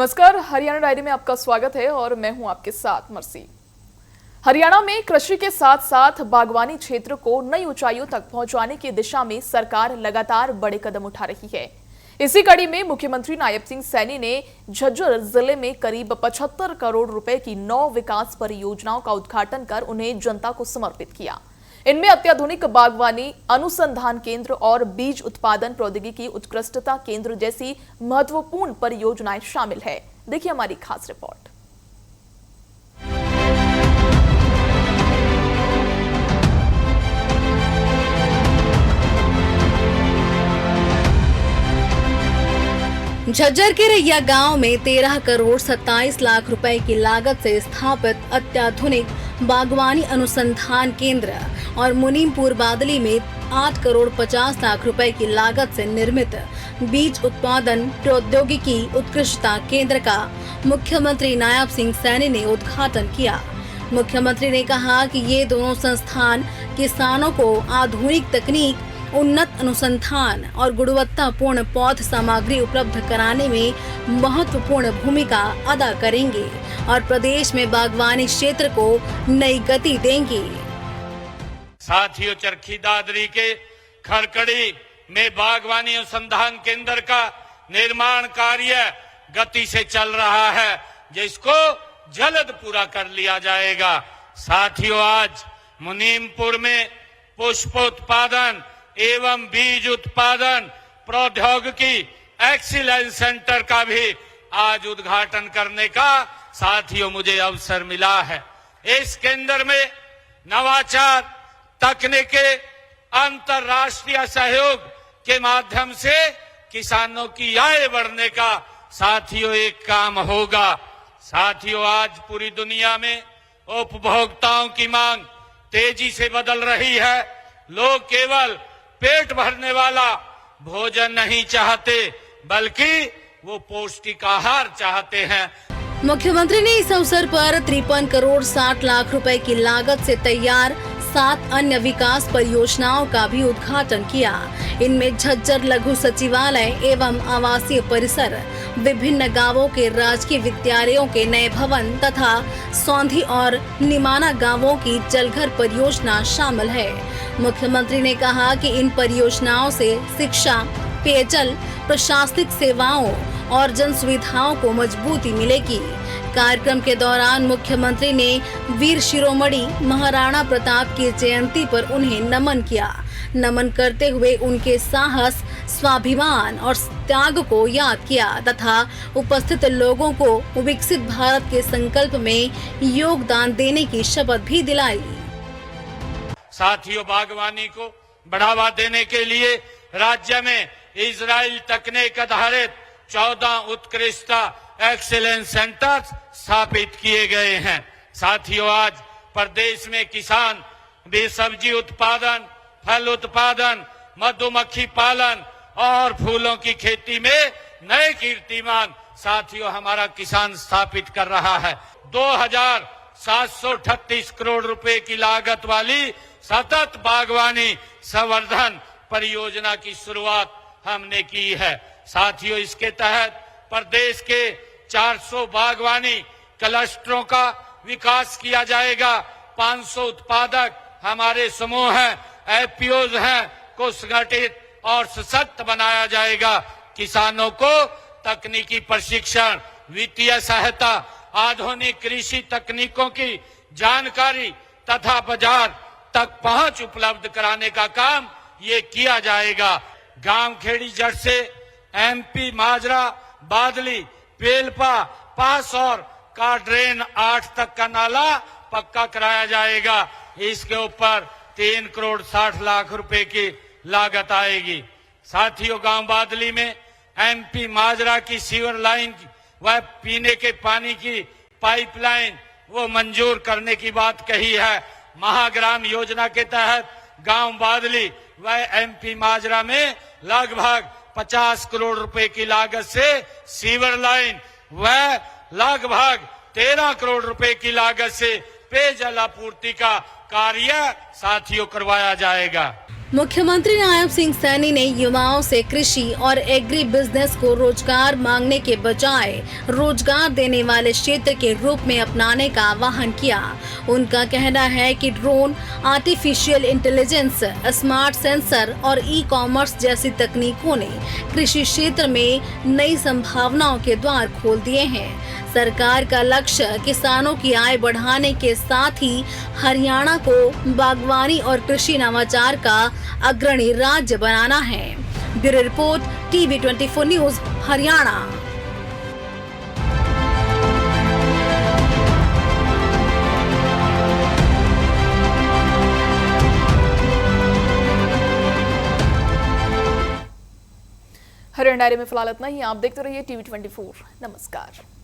नमस्कार, हरियाणा डायरी में आपका स्वागत है और मैं हूं आपके साथ मर्सी। हरियाणा में कृषि के साथ साथ बागवानी क्षेत्र को नई ऊंचाइयों तक पहुंचाने की दिशा में सरकार लगातार बड़े कदम उठा रही है। इसी कड़ी में मुख्यमंत्री नायब सिंह सैनी ने झज्जर जिले में करीब 75 करोड़ रुपए की 9 विकास परियोजनाओं का उद्घाटन कर उन्हें जनता को समर्पित किया। इनमें अत्याधुनिक बागवानी अनुसंधान केंद्र और बीज उत्पादन प्रौद्योगिकी उत्कृष्टता केंद्र जैसी महत्वपूर्ण परियोजनाएं शामिल है। देखिए हमारी खास रिपोर्ट। झज्जर के रैया गांव में 13 करोड़ 27 लाख रुपए की लागत से स्थापित अत्याधुनिक बागवानी अनुसंधान केंद्र और मुनीमपुर बादली में 8 करोड़ 50 लाख रुपए की लागत से निर्मित बीज उत्पादन प्रौद्योगिकी उत्कृष्टता केंद्र का मुख्यमंत्री नायब सिंह सैनी ने उद्घाटन किया। मुख्यमंत्री ने कहा कि ये दोनों संस्थान किसानों को आधुनिक तकनीक, उन्नत अनुसंधान और गुणवत्तापूर्ण पौध सामग्री उपलब्ध कराने में महत्वपूर्ण भूमिका अदा करेंगे और प्रदेश में बागवानी क्षेत्र को नई गति देंगे। साथियों, चरखी दादरी के खरकड़ी में बागवानी अनुसंधान केंद्र का निर्माण कार्य गति से चल रहा है, जिसको जल्द पूरा कर लिया जाएगा। साथियों, आज मुनीमपुर में पुष्पोत्पादन एवं बीज उत्पादन प्रौद्योगिकी एक्सीलेंस सेंटर का भी आज उद्घाटन करने का साथियों मुझे अवसर मिला है। इस केंद्र में नवाचार, तकनीकी, अंतर्राष्ट्रीय सहयोग के माध्यम से किसानों की आय बढ़ने का साथियों एक काम होगा। साथियों, आज पूरी दुनिया में उपभोक्ताओं की मांग तेजी से बदल रही है। लोग केवल पेट भरने वाला भोजन नहीं चाहते, बल्कि वो पौष्टिक आहार चाहते हैं। मुख्यमंत्री ने इस अवसर पर 53 करोड़ 60 लाख रुपए की लागत से तैयार 7 अन्य विकास परियोजनाओं का भी उद्घाटन किया। इनमें झज्जर लघु सचिवालय एवं आवासीय परिसर, विभिन्न गांवों के राजकीय विद्यालयों के नए भवन तथा सौंधी और निमाना गांवों की जलघर परियोजना शामिल है। मुख्यमंत्री ने कहा कि इन परियोजनाओं से शिक्षा, पेयजल, प्रशासनिक सेवाओं और जन सुविधाओं को मजबूती मिलेगी। कार्यक्रम के दौरान मुख्यमंत्री ने वीर शिरोमणि महाराणा प्रताप की जयंती पर उन्हें नमन किया। नमन करते हुए उनके साहस, स्वाभिमान और त्याग को याद किया तथा उपस्थित लोगों को विकसित भारत के संकल्प में योगदान देने की शपथ भी दिलाई। साथियों, बागवानी को बढ़ावा देने के लिए राज्य में इजराइल तकनीक आधारित 14 उत्कृष्टता एक्सीलेंस सेंटर स्थापित किए गए हैं। साथियों, आज प्रदेश में किसान भी सब्जी उत्पादन, फल उत्पादन, मधुमक्खी पालन और फूलों की खेती में नए कीर्तिमान साथियों हमारा किसान स्थापित कर रहा है। 2738 करोड़ रुपए की लागत वाली सतत बागवानी संवर्धन परियोजना की शुरुआत हमने की है। साथियों, इसके तहत प्रदेश के 400 बागवानी क्लस्टरों का विकास किया जाएगा। 500 उत्पादक हमारे समूह हैं, एफपीओज हैं, को संगठित और सशक्त बनाया जाएगा। किसानों को तकनीकी प्रशिक्षण, वित्तीय सहायता, आधुनिक कृषि तकनीकों की जानकारी तथा बाजार तक पहुंच उपलब्ध कराने का काम ये किया जाएगा। गांव खेड़ी जड़ से एमपी माजरा, बादली, पेलपा, पास और का ड्रेन 8 तक का नाला पक्का कराया जाएगा। इसके ऊपर 3 करोड़ 60 लाख रुपए की लागत आएगी। साथियों, गांव बादली में एमपी माजरा की सीवर लाइन व पीने के पानी की पाइपलाइन वो मंजूर करने की बात कही है। महाग्राम योजना के तहत गांव बादली व एमपी माजरा में लगभग 50 करोड़ रुपए की लागत से सीवर लाइन व लगभग 13 करोड़ रुपए की लागत से पेयजल आपूर्ति का कार्य साथियों करवाया जाएगा। मुख्यमंत्री नायब सिंह सैनी ने युवाओं से कृषि और एग्री बिजनेस को रोजगार मांगने के बजाय रोजगार देने वाले क्षेत्र के रूप में अपनाने का आह्वान किया। उनका कहना है कि drone, artificial intelligence, smart sensor और ई-कॉमर्स जैसी तकनीकों ने कृषि क्षेत्र में नई संभावनाओं के द्वार खोल दिए हैं। सरकार का लक्ष्य किसानों की आय बढ़ाने के साथ ही हरियाणा को बागवानी और कृषि नवाचार का अग्रणी राज्य बनाना है। Bureau report, TV 24 news, Haryana. Haryana diary में फिलहाल इतना ही। आप देखते रहिए टीवी 24। नमस्कार।